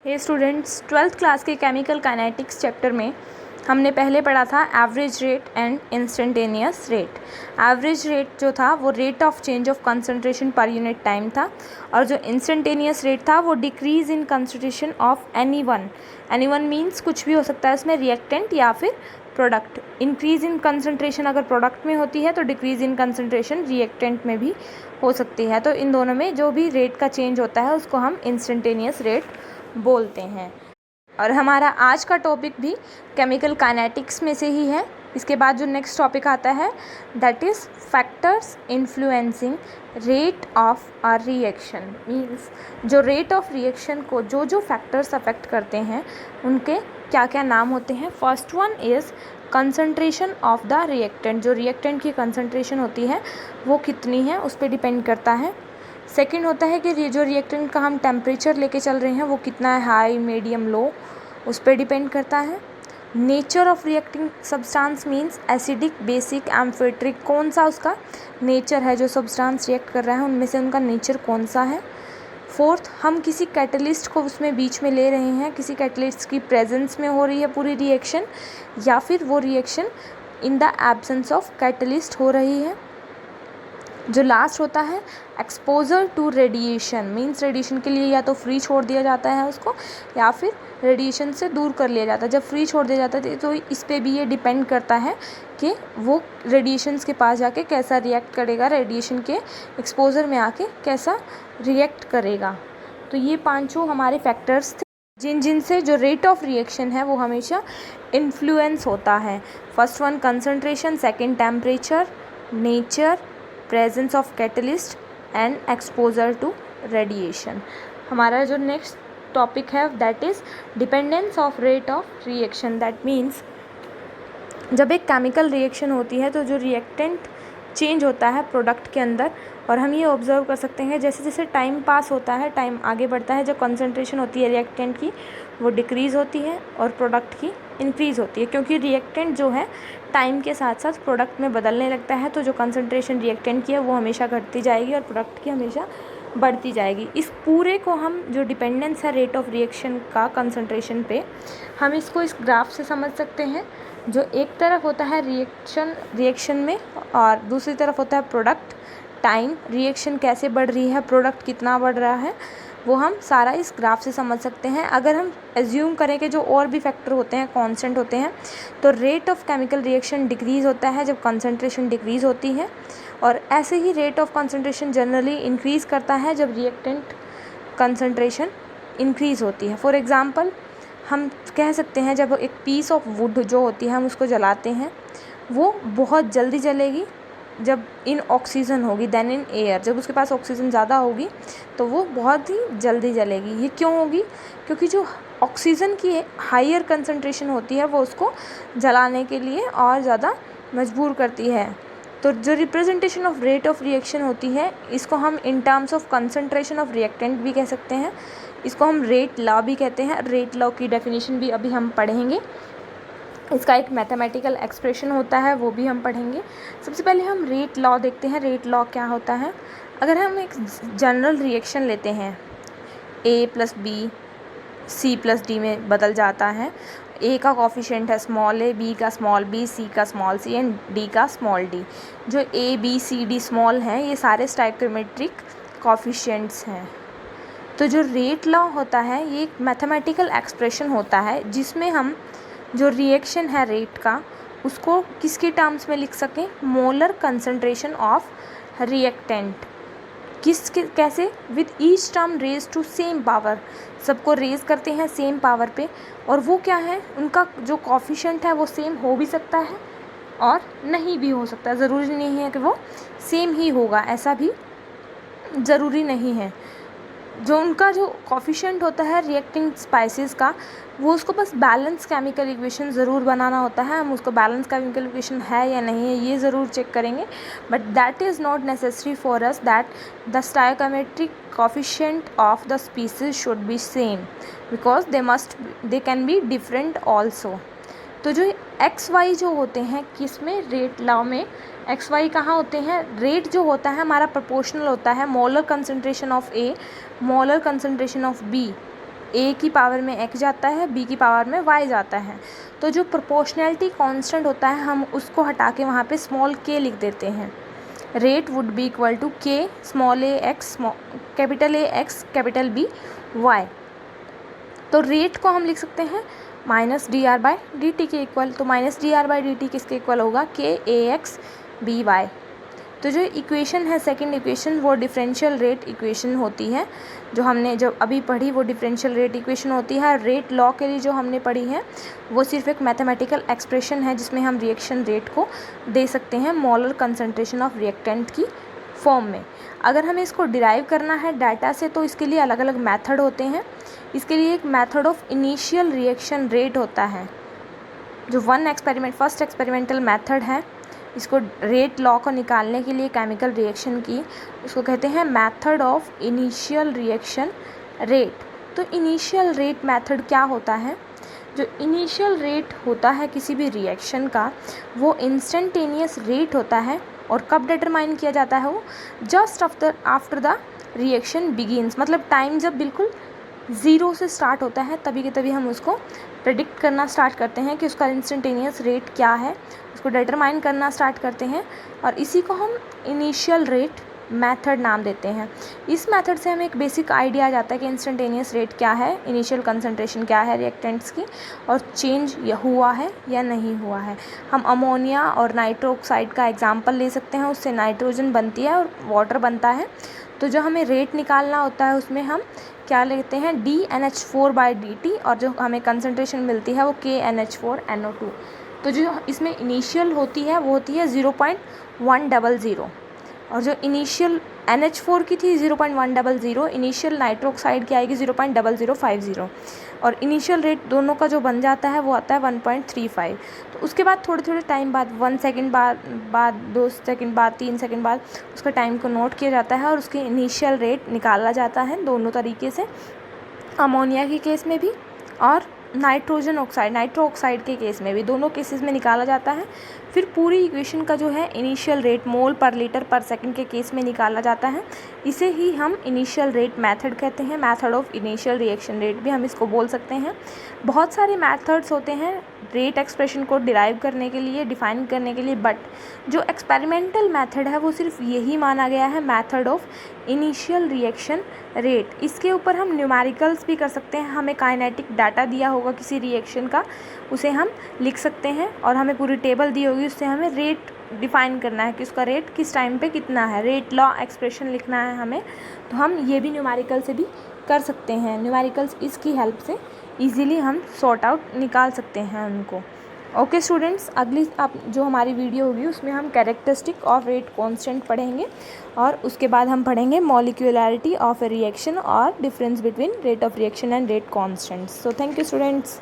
हे students, twelfth class के chemical kinetics chapter में हमने पहले पढ़ा था average rate and instantaneous rate. Average rate जो था वो rate of change of concentration per unit time था, और जो इंस्टेंटेनियस रेट था वो decrease in concentration of any one means कुछ भी हो सकता है इसमें, रिएक्टेंट या फिर प्रोडक्ट। इंक्रीज इन कंसंट्रेशन अगर प्रोडक्ट में होती है तो डिक्रीज इन कंसंट्रेशन रिएक्टेंट में भी हो सकती है। तो इन दोनों में जो भी रेट का चेंज होता है उसको हम इंस्टेंटेनियस रेट बोलते हैं। और हमारा आज का टॉपिक भी केमिकल काइनेटिक्स में से ही है। इसके बाद जो नेक्स्ट टॉपिक आता है that is factors influencing rate of a reaction. Means जो रेट ऑफ रिएक्शन को जो फैक्टर्स अफेक्ट करते हैं उनके क्या क्या नाम होते हैं। First one is concentration of the reactant. जो रिएक्टेंट की कंसंट्रेशन होती है वो कितनी है उस पर डिपेंड करता है। सेकंड होता है कि जो रिएक्टेंट का हम टेम्परेचर लेके चल रहे हैं वो कितना है, हाई, मीडियम, लो, उस पर डिपेंड करता है। Nature of reacting substance means acidic, basic, amphoteric, कौन सा उसका नेचर है, जो सब्सटेंस रिएक्ट कर रहा है उनमें से उनका नेचर कौन सा है। फोर्थ, हम किसी कैटलिस्ट को उसमें बीच में ले रहे हैं, किसी कैटलिस्ट की प्रेजेंस में हो रही है पूरी रिएक्शन, या फिर वो reaction in the absence of catalyst हो रही है। जो लास्ट होता है exposure to radiation, means radiation के लिए या तो फ्री छोड़ दिया जाता है उसको या फिर रेडिएशन से दूर कर लिया जाता है। जब फ्री छोड़ दिया जाता है तो इस पे भी ये डिपेंड करता है कि वो रेडिएशंस के पास जाके कैसा रिएक्ट करेगा, रेडिएशन के एक्सपोजर में आके कैसा रिएक्ट करेगा। तो ये पांचों हमारे फैक्टर्स थे जिनसे जो रेट ऑफ रिएक्शन है वो हमेशा इन्फ्लुएंस होता है। First one concentration, second temperature, nature, presence of catalyst and exposure to radiation. हमारा जो नेक्स्ट टॉपिक है that is dependence of rate of reaction. That means जब एक केमिकल रिएक्शन होती है तो जो रिएक्टेंट चेंज होता है प्रोडक्ट के अंदर, और हम ये ऑब्जर्व कर सकते हैं जैसे जैसे टाइम पास होता है, टाइम आगे बढ़ता है, जो कंसंट्रेशन होती है रिएक्टेंट की वो डिक्रीज़ होती है और प्रोडक्ट की इंक्रीज़ होती है, क्योंकि रिएक्टेंट जो है टाइम के साथ साथ प्रोडक्ट में बदलने लगता है। तो जो कंसंट्रेशन रिएक्टेंट की है वो हमेशा घटती जाएगी और प्रोडक्ट की हमेशा बढ़ती जाएगी। इस पूरे को हम जो डिपेंडेंस है रेट ऑफ रिएक्शन का कंसंट्रेशन पे, हम इसको इस ग्राफ से समझ सकते हैं। जो एक तरफ होता है रिएक्शन में और दूसरी तरफ होता है प्रोडक्ट, टाइम, रिएक्शन कैसे बढ़ रही है, प्रोडक्ट कितना बढ़ रहा है, वो हम सारा इस ग्राफ से समझ सकते हैं। अगर हम एज्यूम करें कि जो और भी फैक्टर होते हैं कांस्टेंट होते हैं, तो rate of chemical reaction decrease होता है जब कंसंट्रेशन डिक्रीज़ होती है, और ऐसे ही rate of concentration generally increase करता है जब रिएक्टेंट कंसंट्रेशन इंक्रीज़ होती है। फॉर एग्ज़ाम्पल हम कह सकते हैं जब एक पीस ऑफ वुड जो होती है हम उसको जलाते हैं वो बहुत जल्दी जलेगी जब इन ऑक्सीजन होगी देन इन एयर। जब उसके पास ऑक्सीजन ज़्यादा होगी तो वो बहुत ही जल्दी जलेगी। ये क्यों होगी? क्योंकि जो ऑक्सीजन की हायर कंसंट्रेशन होती है वो उसको जलाने के लिए और ज़्यादा मजबूर करती है। तो जो representation of rate of reaction होती है इसको हम in terms of concentration of reactant भी कह सकते हैं। इसको हम रेट लॉ भी कहते हैं। रेट लॉ की डेफिनेशन भी अभी हम पढ़ेंगे। इसका एक मैथमेटिकल एक्सप्रेशन होता है वो भी हम पढ़ेंगे। सबसे पहले हम रेट लॉ देखते हैं। रेट लॉ क्या होता है? अगर हम एक जनरल रिएक्शन लेते हैं, A + B C + D में बदल जाता है। A का कॉफिशिएंट है स्मॉल a, B का स्मॉल b, C का स्मॉल c एंड D का स्मॉल d। जो A, B, C, D small हैं ये सारे स्टोइकियोमेट्रिक कॉफिशिएंट्स हैं। तो जो रेट लॉ होता है ये एक मैथमेटिकल एक्सप्रेशन होता है जिसमें हम जो रिएक्शन है रेट का उसको किसके टर्म्स में लिख सकें? Molar concentration of reactant. कैसे? With each term raise to same power. सबको रेज करते हैं सेम पावर पे, और वो क्या है, उनका जो कॉफिशिएंट है वो सेम हो भी सकता है और नहीं भी हो सकता। ज़रूरी नहीं है कि वो सेम ही होगा, ऐसा भी ज़रूरी नहीं है। जो उनका जो कॉफिशिएंट होता है रिएक्टिंग स्पाइसेस का, वो उसको बस बैलेंस केमिकल इक्वेशन ज़रूर बनाना होता है। हम उसको बैलेंस केमिकल इक्वेशन है या नहीं है ये ज़रूर चेक करेंगे, but that is not necessary for us that the stoichiometric coefficient of the species should be same, because they can be different also. तो जो एक्स वाई जो होते हैं किसमें? रेट लॉ में एक्स वाई कहाँ होते हैं? रेट जो होता है हमारा प्रोपोर्शनल होता है molar concentration of A, molar concentration of B A की पावर में x जाता है, b की पावर में y जाता है। तो जो प्रोपोर्शनैलिटी कांस्टेंट होता है हम उसको हटा के वहाँ पे स्मॉल k लिख देते हैं। Rate would be equal to k small a x capital A x capital B y। तो रेट को हम लिख सकते हैं minus d r by d t के इक्वल। तो minus d r by d t किसके इक्वल होगा, के ए एक्स बी वाई। तो जो इक्वेशन है सेकंड इक्वेशन वो डिफरेंशियल रेट इक्वेशन होती है, जो हमने जब अभी पढ़ी वो डिफरेंशियल रेट इक्वेशन होती है। रेट लॉ के लिए जो हमने पढ़ी है वो सिर्फ एक मैथमेटिकल एक्सप्रेशन है जिसमें हम रिएक्शन रेट को दे सकते हैं मोलर कंसनट्रेशन ऑफ रिएक्टेंट की फॉर्म में। अगर हमें इसको डिराइव करना है डाटा से तो इसके लिए अलग अलग मेथड होते हैं। इसके लिए एक method of initial reaction rate होता है जो फर्स्ट एक्सपेरिमेंटल मेथड है। इसको रेट लॉ को निकालने के लिए केमिकल रिएक्शन की उसको कहते हैं method of initial reaction rate. तो इनिशियल रेट मेथड क्या होता है, जो इनिशियल रेट होता है किसी भी रिएक्शन का वो इंस्टेंटेनियस रेट होता है। और कब डिटरमाइन किया जाता है वो, just after the reaction begins, मतलब टाइम जब बिल्कुल ज़ीरो से स्टार्ट होता है तभी के तभी हम उसको प्रेडिक्ट करना स्टार्ट करते हैं कि उसका इंस्टेंटेनियस रेट क्या है, उसको डिटरमाइन करना स्टार्ट करते हैं और इसी को हम इनिशियल रेट मेथड नाम देते हैं। इस मेथड से हमें एक बेसिक आइडिया आ जाता है कि इंस्टेंटेनियस रेट क्या है, इनिशियल कंसंट्रेशन क्या है रिएक्टेंट्स की और चेंज हुआ है या नहीं हुआ है। हम अमोनिया और नाइट्रो ऑक्साइड का एग्जांपल ले सकते हैं, उससे नाइट्रोजन बनती है और वाटर बनता है। तो जो हमें रेट निकालना होता है उसमें हम क्या लेते हैं DNH4/dt और जो हमें कंसंट्रेशन मिलती है वो KNH4NO2। तो जो इसमें इनिशियल होती है वो होती है 0.100 और जो इनिशियल NH4 की थी 0.100, इनिशियल नाइट्रो ऑक्साइड की आएगी 0.0050 और इनिशियल रेट दोनों का जो बन जाता है वो आता है 1.35। तो उसके बाद थोड़े टाइम बाद 1 सेकंड बाद 2 सेकंड बाद 3 सेकंड बाद उसका टाइम को नोट किया जाता है और उसके इनिशियल रेट निकाला जाता है दोनों तरीके से, अमोनिया के केस में भी और नाइट्रो ऑक्साइड के केस में भी, दोनों केसेस में निकाला जाता है। फिर पूरी इक्वेशन का जो है इनिशियल रेट मोल पर लीटर पर सेकंड के केस में निकाला जाता है। इसे ही हम इनिशियल रेट मेथड कहते हैं, method of initial reaction rate भी हम इसको बोल सकते हैं। बहुत सारे मेथड्स होते हैं रेट एक्सप्रेशन को डिराइव करने के लिए, डिफाइन करने के लिए, बट जो एक्सपेरिमेंटल मेथड है वो सिर्फ यही माना गया है method of initial reaction rate. इसके ऊपर हम न्यूमेरिकल्स भी कर सकते हैं। हमें काइनेटिक डाटा दिया होगा किसी रिएक्शन का, उसे हम लिख सकते हैं और हमें पूरी टेबल दी होगी, उससे हमें रेट डिफाइन करना है कि उसका रेट किस टाइम पे कितना है, रेट लॉ एक्सप्रेशन लिखना है हमें। तो हम ये भी न्यूमेरिकल से भी कर सकते हैं। न्यूमेरिकल्स इसकी हेल्प से इजीली हम सॉर्ट आउट निकाल सकते हैं उनको। ओके स्टूडेंट्स, अगली आप जो हमारी वीडियो होगी उसमें हम कैरेक्टरिस्टिक ऑफ रेट कांस्टेंट पढ़ेंगे और उसके बाद हम पढ़ेंगे मॉलिक्यूलरिटी ऑफ ए रिएक्शन और difference between rate of reaction and rate constant. So thank you students.